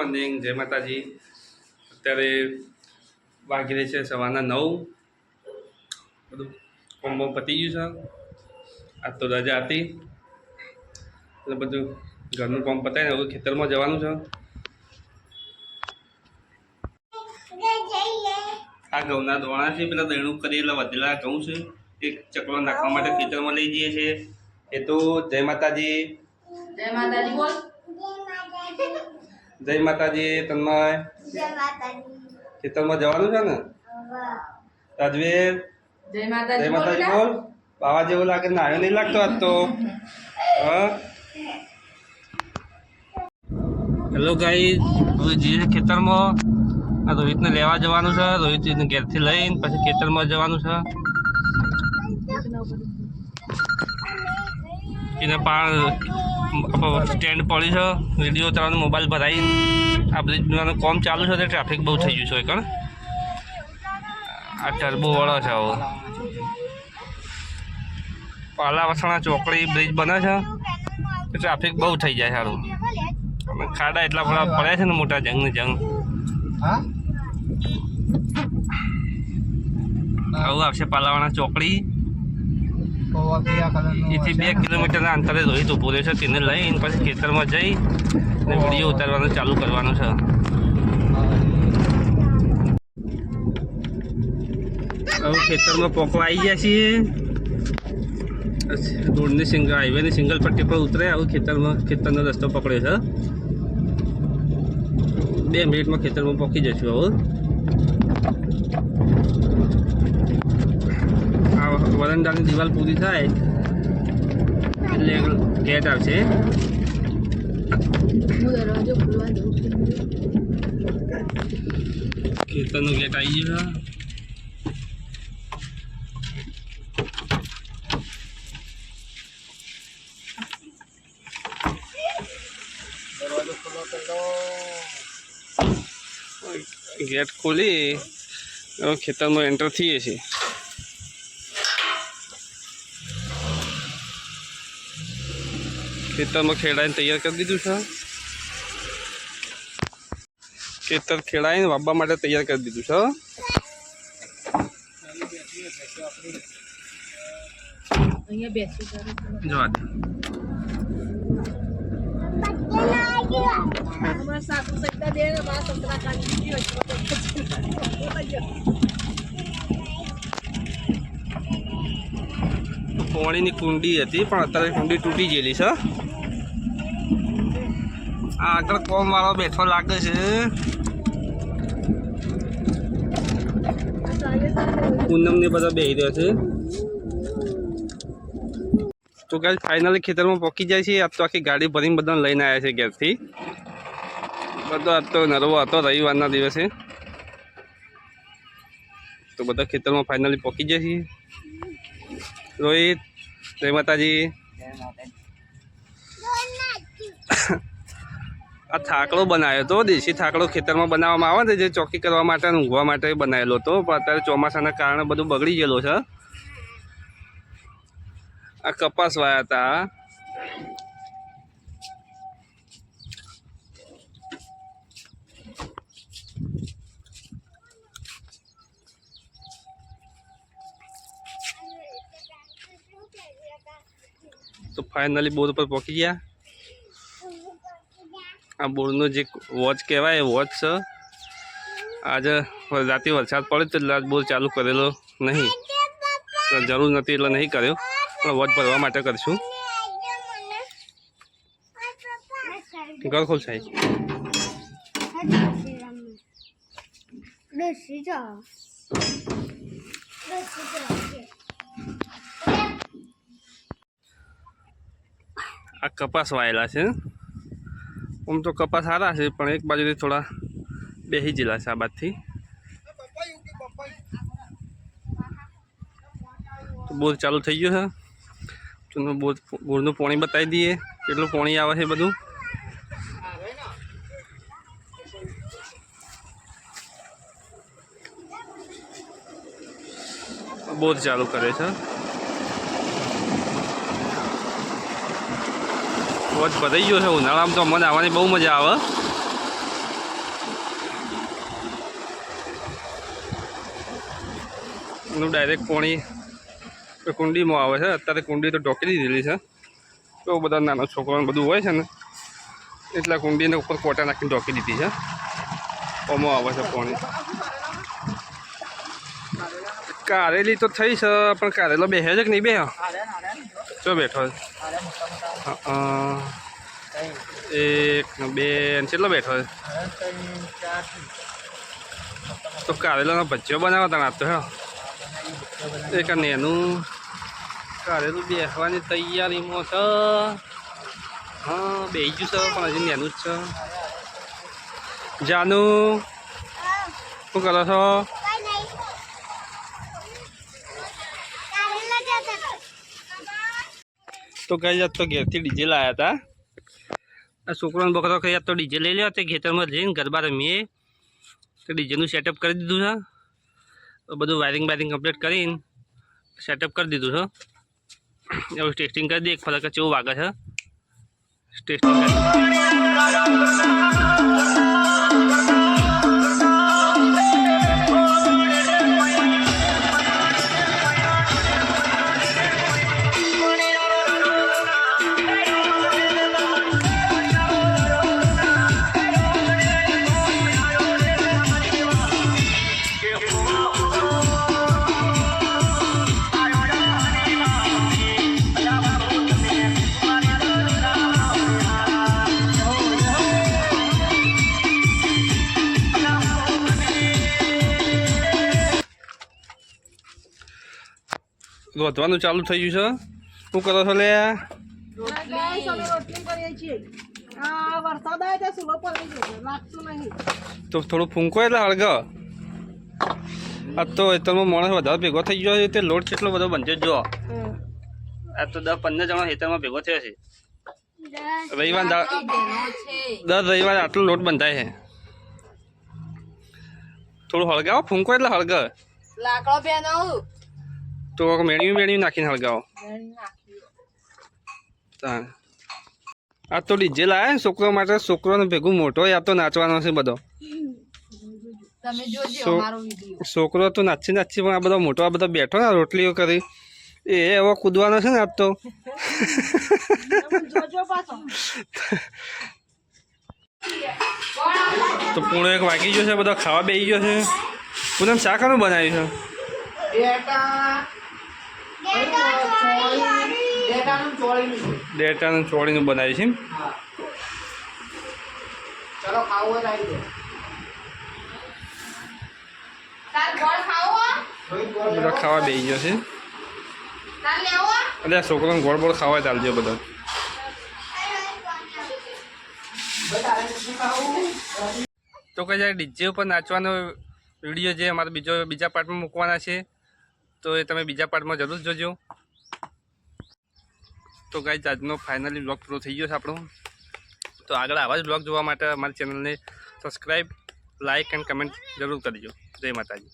Morning, જય માતાજી। અત્યારે વાગી રહી છે સવારના 9। બધું કોમ બોમ પતી ગયું છે। આજ તો રજા હતી એટલે બધું ઘરનું કામ પતાવીને હવે ખેતરમાં જવાનું છે। આ ઘઉંના દોણા છે, પેલા દહીણું કરી એટલે વધેલા ઘઉં છે, એક ચકલો નાખવા માટે ખેતરમાં લઈ જઈએ છીએ। એ તો જય માતાજી। જય માતાજી બોલ। જય માતાજી તન્મય। જય માતાજી। ખેતરમાં જવાનું છે ને રાજવીર? જય જય માતાજી માતાજી બોલ। બાવા જેવું લાગે, નાયો નહીં લાગતો આજ તો। હા હેલો ગાઈસ, હવે જઈએ ખેતરમાં। આ રોહિતને લેવા જવાનું છે। રોહિત ઘેરથી લઈને પછી ખેતરમાં જવાનું છે। એને સ્ટેન્ડ પડ્યું છે, વિડીયો ઉતારવાનું મોબાઈલ ભરાઈ। આ બ્રિજ બનાવવાનું કામ ચાલુ છે, ટ્રાફિક બહુ થઈ ગયું છે કારણ આ ટર્બો વાળો છે। હવે પાલા વસણા ચોકડી બ્રિજ બને છે, ટ્રાફિક બહુ થઈ જાય સારું। ખાડા એટલા બધા પડ્યા છે ને મોટા જંગ ને જંગ। આવું આવશે પાલાવાળા ચોકડી। એથી 2 કિલોમીટરના અંતરે રોહિત ઊભો રહ્યો છે, તેને લઈને પછી ખેતરમાં જઈ અને વિડીયો ઉતારવાનું ચાલુ કરવાનું છે। હવે ખેતરમાં પોકવા આવી ગયા છીએ। રોડની હાઈવેની સિંગલ પટ્ટી પર ઉતરે આવું ખેતરનો રસ્તો પકડ્યો છે। 2 મિનિટમાં ખેતરમાં પહોંચી જશું। હવે આ વરંડાની દિવાલ પૂરી થાય એટલે ગેટ આવશે। ખેતરનો ગેટ આવી ગયો। ગેટ ખોલી ખેતરમાં એન્ટર થઈએ છીએ। ખેતરમાં ખેડાઈને તૈયાર કરી દીધું છે। ખેતર ખેડાઈને વાવવા માટે તૈયાર કરી દીધું છે। જોવા પાણીની કુંડી હતી પણ અત્યારે કુંડી તૂટી ગયેલી છે। આગળ કોમ વાળો બેઠો લાગે છે। પૂનમ ને બધા બેસી રહ્યા છે। તો ગાઈસ ફાઇનલી ખેતરમાં પહોંચી જાય છે। આજ તો આખી ગાડી ભરીને બધાને લઈને આવ્યા છે ઘેરથી। બધો આજ તો નરવો હતો રવિવારના દિવસે, તો બધા ખેતરમાં ફાઇનલી પહોંચી જાય છે। રોહિત જય માતાજી। આ થાકડો બનાવ્યો હતો, દેશી થાકડો ખેતરમાં બનાવવામાં આવે ને, જે ચોકી કરવા માટે ઊંઘવા માટે બનાવેલો હતો, પણ અત્યારે ચોમાસાના કારણે બધું બગડી ગયેલો છે। આ કપાસ વાયા હતા। તો ફાઇનલી બોર પર પહોંચી ગયા। આ બોરનો જે વોચ કહેવાય એ વોચ છે। આજે રાતે વરસાદ પડે તો આજ બોર ચાલુ કરેલો નહીં, જરૂર નથી એટલે નહીં કર્યો, પણ વોચ ભરવા માટે કરશું। ઘર ખોલ સાહેબ। આ કપાસ વાયેલા છે। આમ તો કપાસ સારા છે પણ એક બાજુથી થોડા બેસી ગયેલા છે। આ બાજુથી તો બોર ચાલુ થઈ ગયો છે। તો બોરનું પાણી બતાવી દઈએ કેટલું પાણી આવે છે બધું। બોર ચાલુ કરે છે। વોચ ભરાઈ ગયો છે। ઉનાળામાં તો અમને આવવાની બહુ મજા આવે। એનું ડાયરેક્ટ પાણી કુંડીમાં આવે છે. અત્યારે કુંડી તો ઢોકી દીધેલી છે. તો બધા નાના છોકરાઓને બધું હોય છે ને એટલે કુંડીને ઉપર કોટા નાખીને ઢોકી દીધી છે. ઓમાં આવે છે પાણી. કારેલી તો થઈ છે પણ કારેલો બેસે છે કે નહીં બે ચો બેઠો એક બે કેટલો બેઠો છે તો કારેલાનો ભજીયો બનાવો તમે આપ તો હે એક નેનું કારેલું બેસવાની તૈયારીમાં છે. હા બેસી ગયું છે પણ હજી નેનું જ છે. જાનું શું કરો છો? તો કઈ જાત તો ઘેરથી ડીજે લાવ્યા હતા. આ છોકરાનો બકરો કઈ જાત તો ડીજે લઈ લ્યો તે ખેતરમાં જઈને ગરબા રમીએ તો ડીજેનું સેટઅપ કરી દીધું છે. તો બધું વાયરિંગ કમ્પ્લીટ કરીને સેટઅપ કરી દીધું છે. એવું ટેસ્ટિંગ કરી દે એક ફરક કેવું વાગે છે ટેસ્ટિંગ કરી રોધવાનું ચાલુ થઈ ગયું છે. શું કરો છો લે? તો થોડું ફૂંકો એટલે હળગ. આ તો હેતરમાં માણસ વધારે ભેગો થઈ ગયો છે તે લોટ કેટલો બધો બનશે જો. આ તો 10-15 જણા હેતરમાં ભેગો થયો છે. રવિવાર દર રવિવારે આટલો લોટ બંધાય છે. થોડું હળગાવો ફૂંકો એટલે હળગ. તો મેળવી નાખીને હળગાવો. આ તો ડીજે લાયા ને છોકરો માટે. છોકરોને ભેગું મોટો આ તો નાચવાનો છે બધો. છોકરો તો નાચી પણ આ બધો મોટો આ બધો બેઠો ને રોટલીઓ કરી એ એવો કૂદવાનો છે ને આજ તો. તો પૂણો 1 વાગી ગયો છે. બધો ખાવા બેસી ગયો છે. પૂનમ શાકાનું બનાવ્યું છે? ડેટાનું ચોળીનું બનાવ્યું છે. બધા ખાવા બેસી ગયો છે. એટલે છોકરાને ગોળ ખાવા ચાલજો બધા. તો કઈ જાય ડીજે ઉપર નાચવાનો વિડીયો જે અમારે બીજા પાર્ટમાં મૂકવાના છે તો એ તમે બીજા પાર્ટમાં જરૂર જોજો. તો ગાઈઝ આજનો ફાઇનલી બ્લોગ પૂરો થઈ ગયો છે આપણો. તો આગળ આવા જ બ્લોગ જોવા માટે અમારી ચેનલને સબસ્ક્રાઈબ, લાઇક એન્ડ કમેન્ટ જરૂર કરજો. જય માતાજી.